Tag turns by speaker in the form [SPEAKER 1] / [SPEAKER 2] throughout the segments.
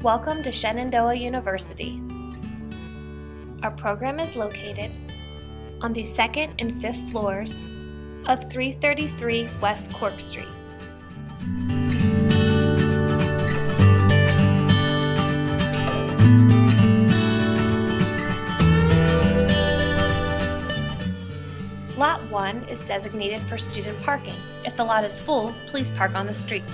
[SPEAKER 1] Welcome to Shenandoah University. Our program is located on the 2nd and 5th floors of 333 West Cork Street. Lot 1 is designated for student parking. If the lot is full, please park on the street.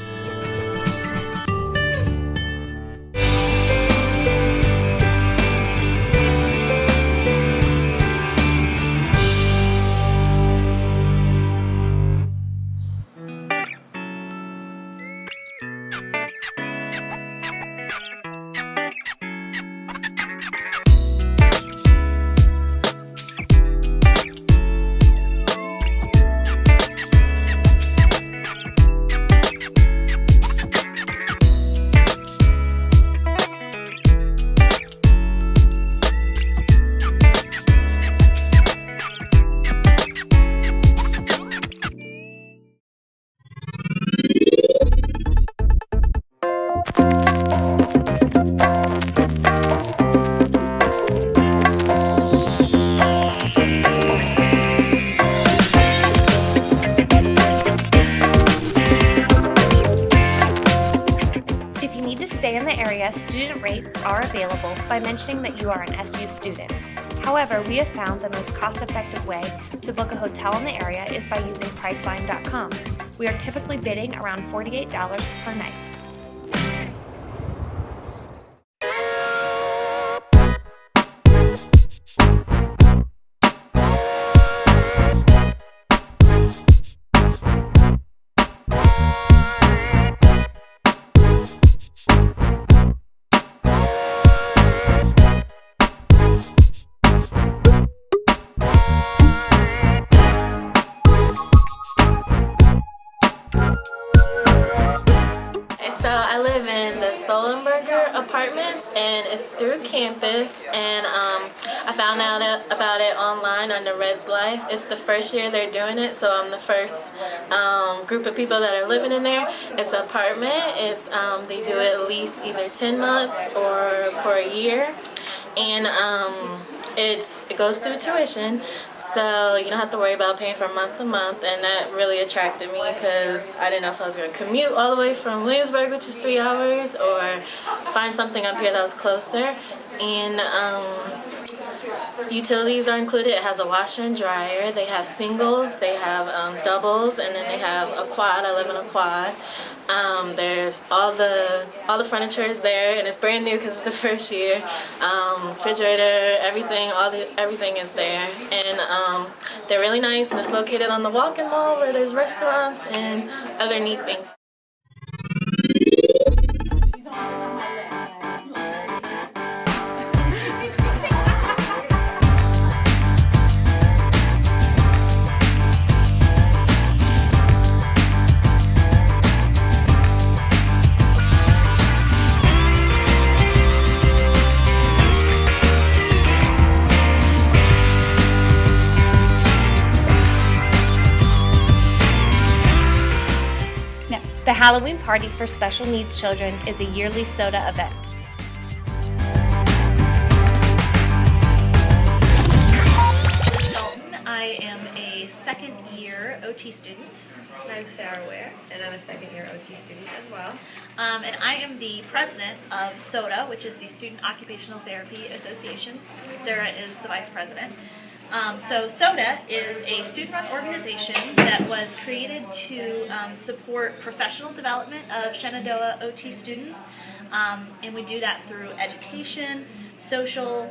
[SPEAKER 1] If you need to stay in the area, student rates are available by mentioning that you are an SU student. However, we have found the most cost-effective way to book a hotel in the area is by using Priceline.com. We are typically bidding around $48 per night.
[SPEAKER 2] So I live in the Solenberger apartments, and it's through campus, and I found out about it online under Red's Life. It's the first year they're doing it, so I'm the first group of people that are living in there. It's an apartment. It's they do it at least either 10 months or for a year, and it goes through tuition, so you don't have to worry about paying from month to month, and that really attracted me because I didn't know if I was going to commute all the way from Williamsburg, which is 3 hours, or find something up here that was closer. And utilities are included. It has a washer and dryer. They have singles, they have doubles, and then they have a quad. I live in a quad. There's all the furniture is there, and it's brand new because it's the first year. Refrigerator, everything is there, and they're really nice. And it's located on the Walk-in Mall where there's restaurants and other neat things.
[SPEAKER 1] The Halloween Party for Special Needs Children is a yearly SUDOT event.
[SPEAKER 3] I am a second-year OT student. I'm Sarah Ware, and I'm a second-year OT student as well. And I am the president of SUDOT, which is the Student Occupational Therapy Association. Sarah is the vice president. So SUDOT is a student-run organization that was created to support professional development of Shenandoah OT students, and we do that through education, social,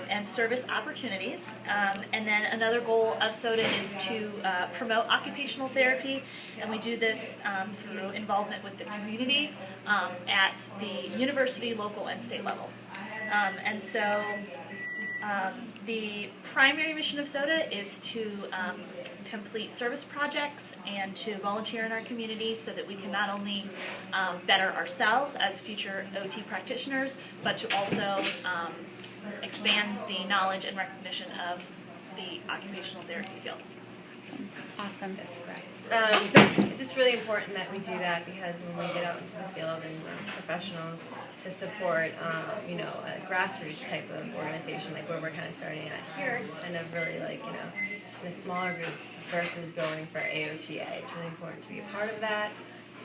[SPEAKER 3] and service opportunities. And then another goal of SUDOT is to promote occupational therapy, and we do this through involvement with the community at the university, local, and state level. And so the primary mission of SUDOT is to complete service projects and to volunteer in our community so that we can not only better ourselves as future OT practitioners, but to also expand the knowledge and recognition of the occupational therapy fields.
[SPEAKER 4] Awesome. It's just really important that we do that because when we get out into the field and professionals to support, a grassroots type of organization like where we're kind of starting at here, kind of really like, in a smaller group versus going for AOTA. It's really important to be a part of that.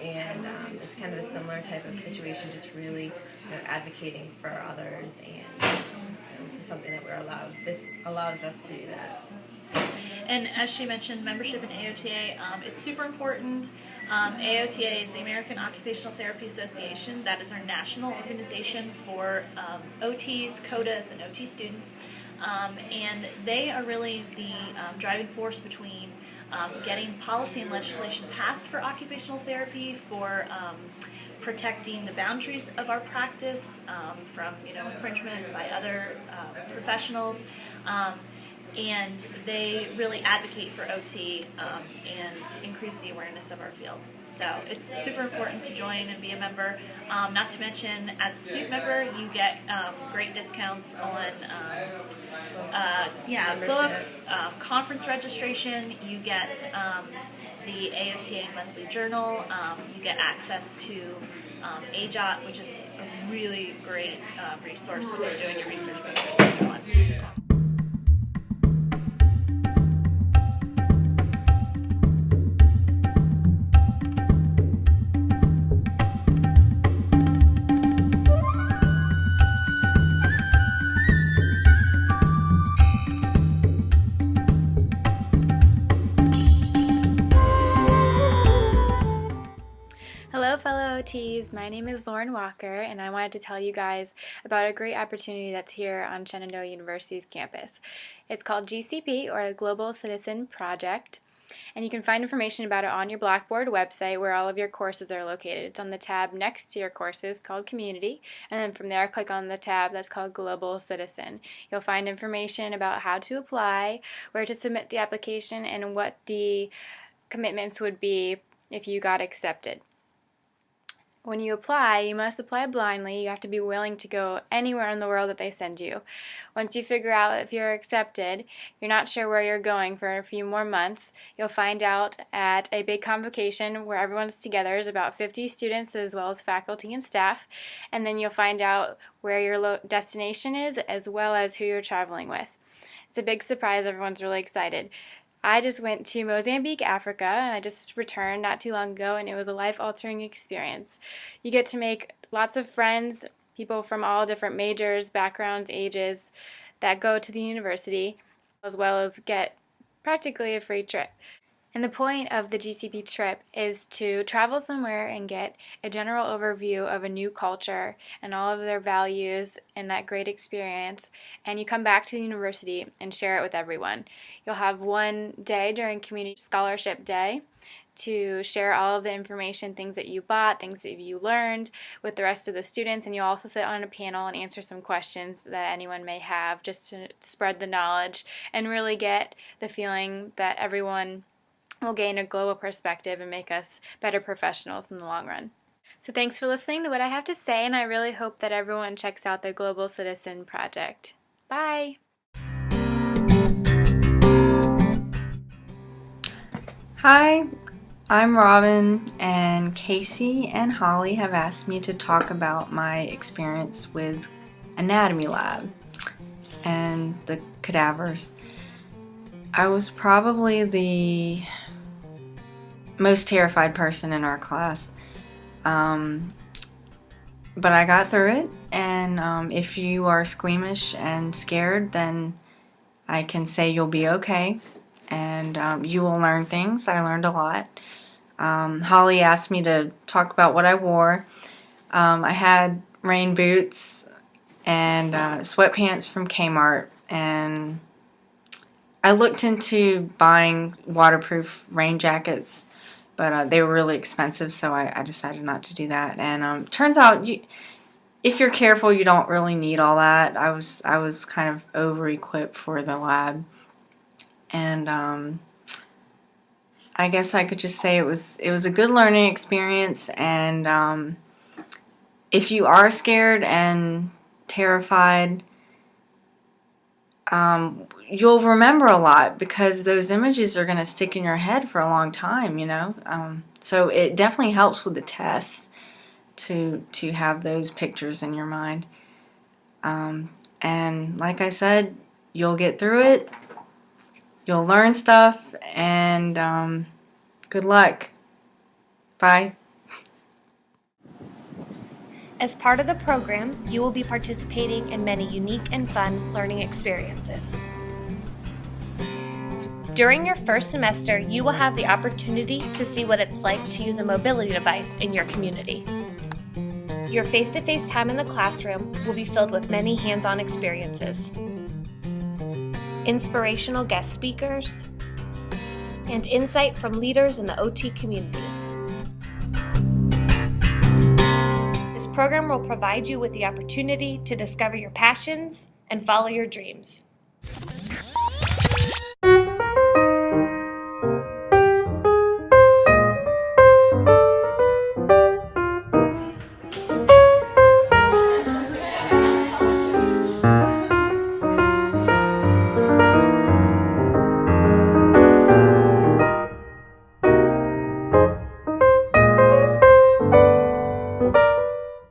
[SPEAKER 4] And it's kind of a similar type of situation, just really advocating for others, and this is something that we're allowed. This allows us to do that.
[SPEAKER 3] And as she mentioned, membership in AOTA, it's super important. AOTA is the American Occupational Therapy Association. That is our national organization for OTs, CODAs, and OT students. And they are really the driving force between getting policy and legislation passed for occupational therapy, for protecting the boundaries of our practice from infringement by other professionals. And they really advocate for OT and increase the awareness of our field. So it's super important to join and be a member. Not to mention, as a student member, you get great discounts on books, conference registration. You get the AOTA monthly journal. You get access to AJOT, which is a really great resource when you're doing your research papers and so on.
[SPEAKER 5] Hello fellow OTs, my name is Lauren Walker and I wanted to tell you guys about a great opportunity that's here on Shenandoah University's campus. It's called GCP, or Global Citizen Project, and you can find information about it on your Blackboard website where all of your courses are located. It's on the tab next to your courses called Community, and then from there click on the tab that's called Global Citizen. You'll find information about how to apply, where to submit the application, and what the commitments would be if you got accepted. When you apply, you must apply blindly. You have to be willing to go anywhere in the world that they send you. Once you figure out if you're accepted, you're not sure where you're going for a few more months, you'll find out at a big convocation where everyone's together. There's about 50 students as well as faculty and staff, and then you'll find out where your destination is as well as who you're traveling with. It's a big surprise. Everyone's really excited. I just went to Mozambique, Africa, and I just returned not too long ago, and it was a life-altering experience. You get to make lots of friends, people from all different majors, backgrounds, ages, that go to the university, as well as get practically a free trip. And the point of the GCP trip is to travel somewhere and get a general overview of a new culture and all of their values and that great experience, and you come back to the university and share it with everyone. You'll have one day during Community Scholarship Day to share all of the information, things that you bought, things that you learned with the rest of the students, and you'll also sit on a panel and answer some questions that anyone may have, just to spread the knowledge and really get the feeling that everyone will gain a global perspective and make us better professionals in the long run. So thanks for listening to what I have to say, and I really hope that everyone checks out the Global Citizen Project. Bye!
[SPEAKER 6] Hi, I'm Robin, and Casey and Holly have asked me to talk about my experience with Anatomy Lab and the cadavers. I was probably the most terrified person in our class, but I got through it, and if you are squeamish and scared, then I can say you'll be okay, and you will learn things. I learned a lot. Holly asked me to talk about what I wore. I had rain boots and sweatpants from Kmart, and I looked into buying waterproof rain jackets, but they were really expensive, so I decided not to do that. And turns out, if you're careful, you don't really need all that. I was kind of over-equipped for the lab, and I guess I could just say it was a good learning experience. And if you are scared and terrified, you'll remember a lot because those images are going to stick in your head for a long time, you know. So it definitely helps with the tests to have those pictures in your mind. And like I said, you'll get through it. You'll learn stuff, and good luck. Bye.
[SPEAKER 1] As part of the program, you will be participating in many unique and fun learning experiences. During your first semester, you will have the opportunity to see what it's like to use a mobility device in your community. Your face-to-face time in the classroom will be filled with many hands-on experiences, inspirational guest speakers, and insight from leaders in the OT community. This program will provide you with the opportunity to discover your passions and follow your dreams.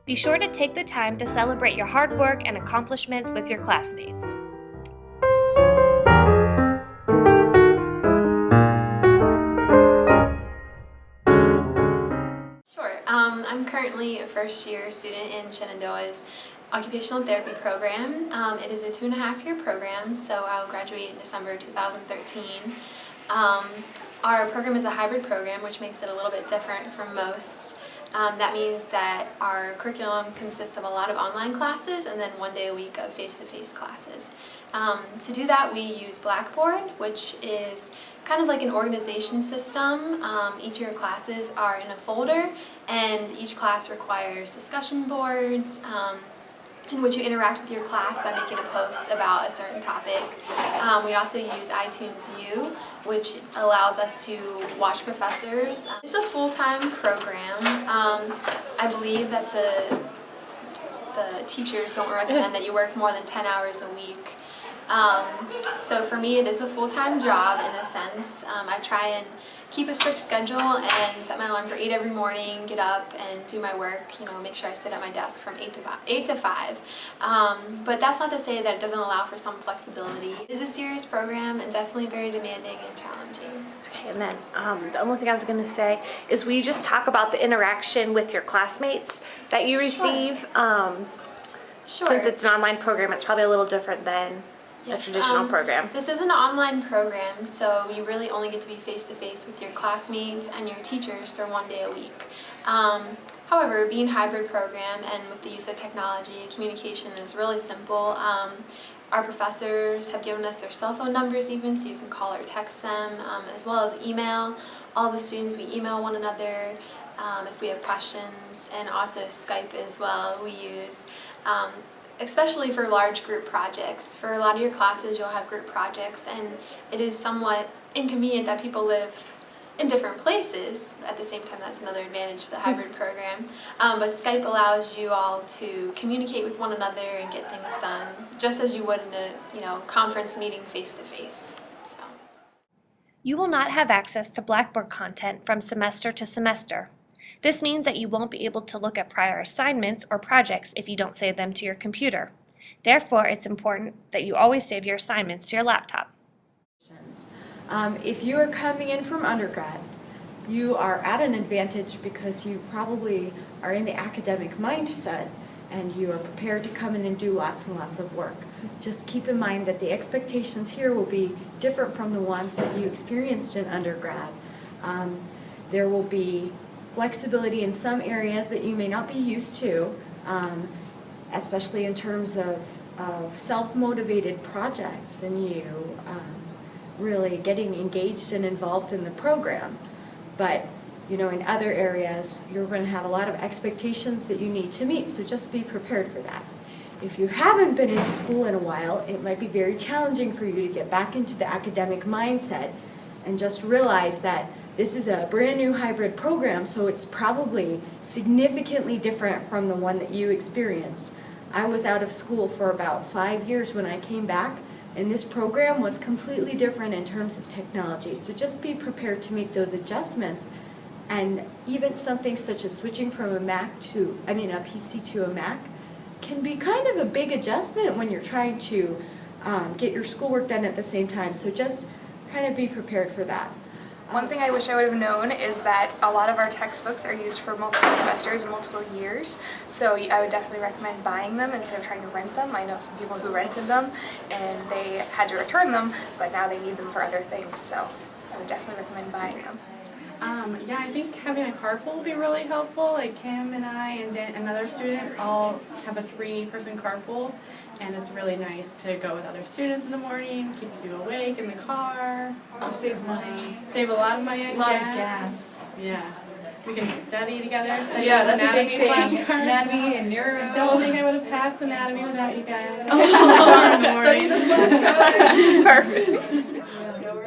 [SPEAKER 1] Be sure to take the time to celebrate your hard work and accomplishments with your classmates.
[SPEAKER 7] Sure. I'm currently a first-year student in Shenandoah's occupational therapy program. It is a 2.5-year program, so I'll graduate in December 2013. Our program is a hybrid program, which makes it a little bit different from most. That means that our curriculum consists of a lot of online classes and then 1 day a week of face-to-face classes. To do that, we use Blackboard, which is kind of like an organization system. Each of your classes are in a folder, and each class requires discussion boards in which you interact with your class by making a post about a certain topic. We also use iTunes U, which allows us to watch professors. It's a full-time program. I believe that the teachers don't recommend that you work more than 10 hours a week. So for me, it is a full-time job in a sense. I try and keep a strict schedule and set my alarm for 8 every morning, get up and do my work, make sure I sit at my desk from 8 to 5. But that's not to say that it doesn't allow for some flexibility. It is a serious program and definitely very demanding and challenging.
[SPEAKER 1] Okay, and then the only thing I was going to say is, will you just talk about the interaction with your classmates that you receive?
[SPEAKER 7] Sure.
[SPEAKER 1] Since it's an online program, it's probably a little different than a traditional program.
[SPEAKER 7] This is an online program, so you really only get to be face-to-face with your classmates and your teachers for 1 day a week. However, being a hybrid program and with the use of technology, communication is really simple. Our professors have given us their cell phone numbers even, so you can call or text them, as well as email. All the students, we email one another if we have questions, and also Skype as well we use. Especially for large group projects. For a lot of your classes, you'll have group projects, and it is somewhat inconvenient that people live in different places. At the same time, that's another advantage of the hybrid program. But Skype allows you all to communicate with one another and get things done just as you would in a conference meeting face-to-face. So.
[SPEAKER 1] You will not have access to Blackboard content from semester to semester. This means that you won't be able to look at prior assignments or projects if you don't save them to your computer. Therefore, it's important that you always save your assignments to your laptop.
[SPEAKER 8] If you are coming in from undergrad, you are at an advantage because you probably are in the academic mindset and you are prepared to come in and do lots and lots of work. Just keep in mind that the expectations here will be different from the ones that you experienced in undergrad. There will be flexibility in some areas that you may not be used to, especially in terms of self-motivated projects and you really getting engaged and involved in the program. But in other areas, you're going to have a lot of expectations that you need to meet, so just be prepared for that. If you haven't been in school in a while, it might be very challenging for you to get back into the academic mindset and just realize that this is a brand new hybrid program, so it's probably significantly different from the one that you experienced. I was out of school for about 5 years when I came back, And this program was completely different in terms of technology. So just be prepared to make those adjustments. And even something such as switching from a PC to a Mac can be kind of a big adjustment when you're trying to get your schoolwork done at the same time. So just kind of be prepared for that.
[SPEAKER 9] One thing I wish I would have known is that a lot of our textbooks are used for multiple semesters and multiple years, so I would definitely recommend buying them instead of trying to rent them. I know some people who rented them and they had to return them, but now they need them for other things, so I would definitely recommend buying them.
[SPEAKER 10] Yeah, I think having a carpool would be really helpful. Like Kim and I and another student all have a 3-person carpool, and it's really nice to go with other students in the morning. Keeps you awake in the car.
[SPEAKER 11] You save money.
[SPEAKER 10] Save a lot of money on
[SPEAKER 11] A lot of
[SPEAKER 10] gas.
[SPEAKER 11] gas.
[SPEAKER 10] Yeah. We can study together. Study
[SPEAKER 11] Yeah, that's a
[SPEAKER 10] anatomy
[SPEAKER 11] big thing.
[SPEAKER 10] flashcards.
[SPEAKER 11] Anatomy and neuro.
[SPEAKER 10] I don't think I would have passed anatomy without you guys.
[SPEAKER 11] Study the flashcards.
[SPEAKER 10] Perfect.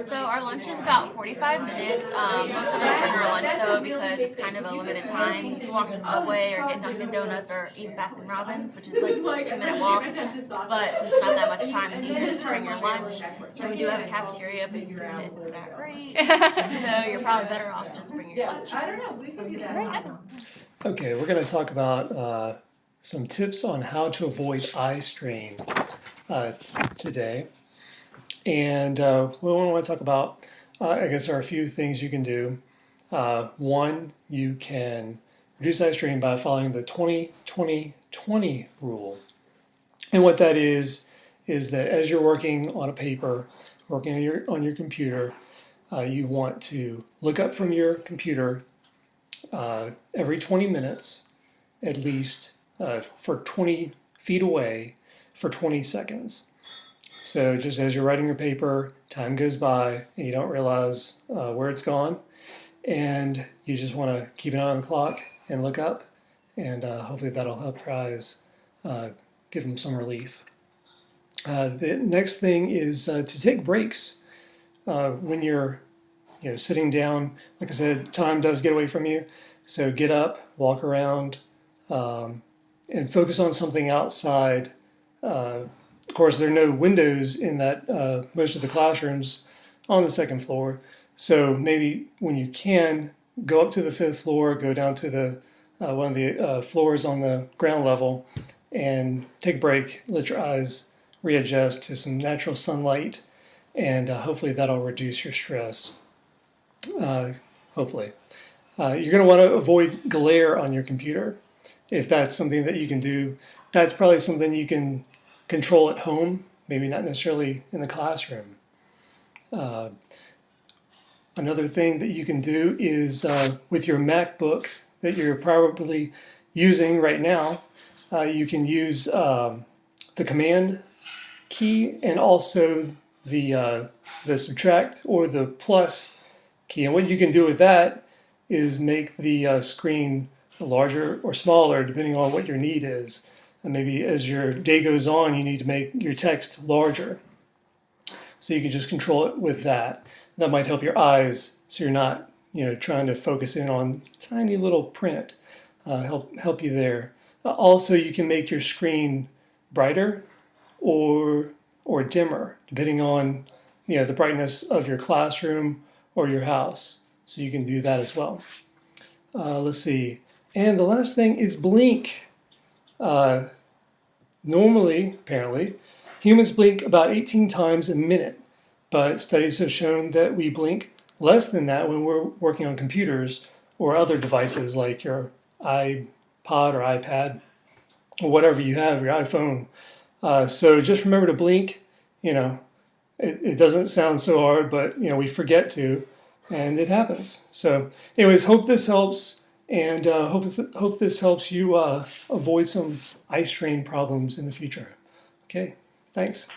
[SPEAKER 12] So our lunch is about 45 minutes. Most of us bring our lunch though because it's kind of a limited time. You can walk to Subway or get Dunkin' Donuts or even Baskin Robbins, which is like a 2-minute walk. But since it's not that much time, it's easier just to bring your lunch. And we do have a cafeteria, but your food isn't that great. So you're probably better off just bringing your lunch.
[SPEAKER 11] I don't know. We can do that.
[SPEAKER 13] Okay, we're going to talk about some tips on how to avoid eye strain today. And we want to talk about, I guess there are a few things you can do. One, you can reduce eye strain by following the 20-20-20 rule. And what that is that as you're working on a paper, working on your computer, you want to look up from your computer every 20 minutes, at least for 20 feet away for 20 seconds. So just as you're writing your paper, time goes by and you don't realize where it's gone, and you just want to keep an eye on the clock and look up, and hopefully that'll help your eyes, give them some relief. The next thing is to take breaks when you're sitting down. Like I said, time does get away from you, so get up, walk around, and focus on something outside. Of course, there are no windows in that most of the classrooms on the second floor. So maybe when you can, go up to the 5th floor, go down to the one of the floors on the ground level, and take a break. Let your eyes readjust to some natural sunlight, and hopefully that'll reduce your stress. Hopefully. You're going to want to avoid glare on your computer. If that's something that you can do, that's probably something you can control at home, maybe not necessarily in the classroom. Another thing that you can do is with your MacBook that you're probably using right now, you can use the Command key and also the subtract or the plus key. And what you can do with that is make the screen larger or smaller depending on what your need is. And maybe as your day goes on, you need to make your text larger. So you can just control it with that. That might help your eyes, so you're not, trying to focus in on tiny little print. Help you there. Also, you can make your screen brighter or dimmer, depending on the brightness of your classroom or your house. So you can do that as well. Let's see. And the last thing is blink. Normally, apparently, humans blink about 18 times a minute, but studies have shown that we blink less than that when we're working on computers or other devices like your iPod or iPad or whatever you have, your iPhone. So just remember to blink. It doesn't sound so hard, but we forget to, and it happens. So anyways, hope this helps. And hope this helps you avoid some eye strain problems in the future. Okay, thanks.